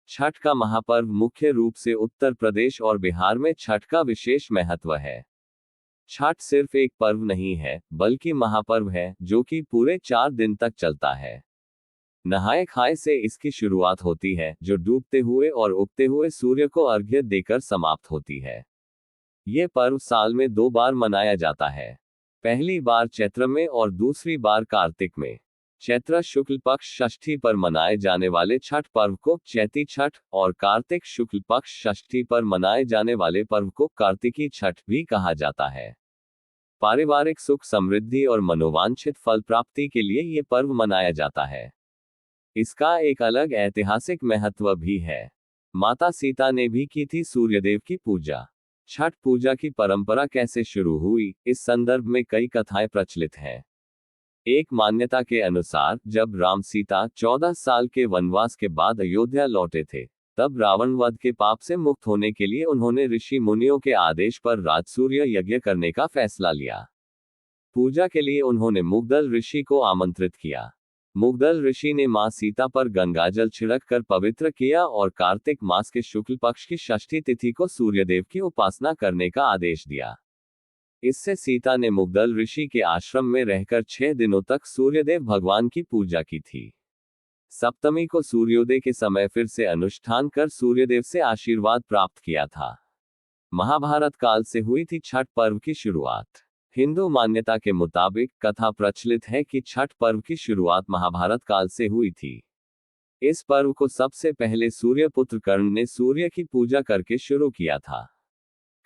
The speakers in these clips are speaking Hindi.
छठ का महापर्व मुख्य रूप से उत्तर प्रदेश और बिहार में छठ का विशेष महत्व है। छठ सिर्फ एक पर्व नहीं है, बल्कि महापर्व है, जो कि पूरे 4 दिन तक चलता है। नहाए खाए से इसकी शुरुआत होती है, जो डूबते हुए और उगते हुए सूर्य को अर्घ्य देकर समाप्त होती है। ये पर्व साल में 2 बार मनाया जाता है। पहली बार चैत्र में और दूसरी बार कार्तिक में। चैत्र शुक्ल पक्ष षष्ठी पर मनाए जाने वाले छठ पर्व को चैती छठ और कार्तिक शुक्ल पक्ष षष्ठी पर मनाए जाने वाले पर्व को कार्तिकी छठ भी कहा जाता है। पारिवारिक सुख समृद्धि और मनोवांछित फल प्राप्ति के लिए ये पर्व मनाया जाता है। इसका एक अलग ऐतिहासिक महत्व भी है। माता सीता ने भी की थी सूर्यदेव की पूजा। छठ पूजा की परंपरा कैसे शुरू हुई, इस संदर्भ में कई कथाएं प्रचलित हैं। एक मान्यता के अनुसार जब राम सीता 14 साल के वनवास के बाद अयोध्या लौटे थे, तब रावण वध के पाप से मुक्त होने के लिए उन्होंने ऋषि मुनियों के आदेश पर राजसूर्य यज्ञ करने का फैसला लिया। पूजा के लिए उन्होंने मुग्दल ऋषि को आमंत्रित किया। मुग्दल ऋषि ने मां सीता पर गंगाजल छिड़क कर पवित्र किया और कार्तिक मास के शुक्ल पक्ष की षष्ठी तिथि को सूर्यदेव की उपासना करने का आदेश दिया। इससे सीता ने मुग्दल ऋषि के आश्रम में रहकर 6 दिनों तक सूर्यदेव भगवान की पूजा की थी। सप्तमी को सूर्योदय के समय फिर से अनुष्ठान कर सूर्यदेव से आशीर्वाद प्राप्त किया था। महाभारत काल से हुई थी छठ पर्व की शुरुआत। हिंदू मान्यता के मुताबिक कथा प्रचलित है कि छठ पर्व की शुरुआत महाभारत काल से हुई थी। इस पर्व को सबसे पहले सूर्यपुत्र कर्ण ने सूर्य की पूजा करके शुरू किया था।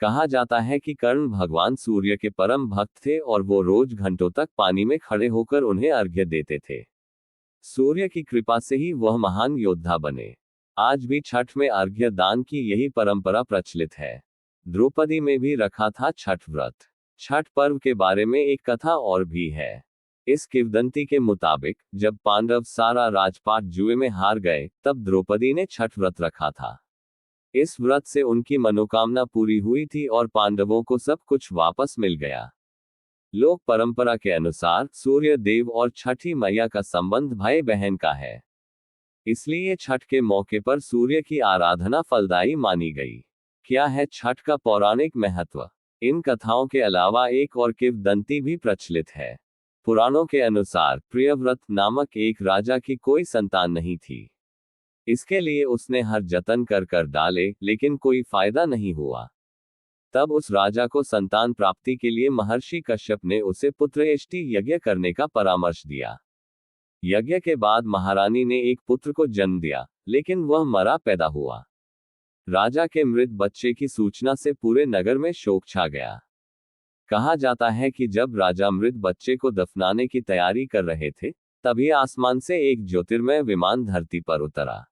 कहा जाता है कि कर्ण भगवान सूर्य के परम भक्त थे और वो रोज घंटों तक पानी में खड़े होकर उन्हें अर्घ्य देते थे। सूर्य की कृपा से ही वह महान योद्धा बने। आज भी छठ में अर्घ्य दान की यही परंपरा प्रचलित है। द्रौपदी में भी रखा था छठ व्रत। छठ पर्व के बारे में एक कथा और भी है। इस किंवदंती के मुताबिक जब पांडव सारा राजपाट जुए में हार गए, तब द्रौपदी ने छठ व्रत रखा था। इस व्रत से उनकी मनोकामना पूरी हुई थी और पांडवों को सब कुछ वापस मिल गया। लोक परंपरा के अनुसार सूर्य देव और छठी मैया का संबंध भाई बहन का है। इसलिए छठ के मौके पर सूर्य की आराधना फलदायी मानी गई। क्या है छठ का पौराणिक महत्व? इन कथाओं के अलावा एक और किंवदंती भी प्रचलित है। पुराणों के अनुसार प्रियव्रत नामक एक राजा की कोई संतान नहीं थी। इसके लिए उसने हर जतन कर डाले, लेकिन कोई फायदा नहीं हुआ। तब उस राजा को संतान प्राप्ति के लिए महर्षि कश्यप ने उसे पुत्रेष्टि यज्ञ करने का परामर्श दिया। यज्ञ के बाद महारानी ने एक पुत्र को जन्म दिया, लेकिन वह मरा पैदा हुआ। राजा के मृत बच्चे की सूचना से पूरे नगर में शोक छा गया। कहा जाता है कि जब राजा मृत बच्चे को दफनाने की तैयारी कर रहे थे, तभी आसमान से एक ज्योतिर्मय विमान धरती पर उतरा।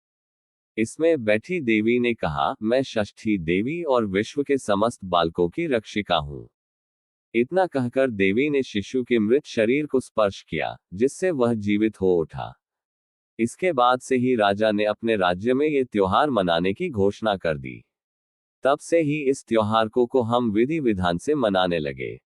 इसमें बैठी देवी ने कहा, मैं षष्ठी देवी और विश्व के समस्त बालकों की रक्षिका हूँ। इतना कहकर देवी ने शिशु के मृत शरीर को स्पर्श किया, जिससे वह जीवित हो उठा। इसके बाद से ही राजा ने अपने राज्य में ये त्योहार मनाने की घोषणा कर दी। तब से ही इस त्योहार को हम विधि विधान से मनाने लगे।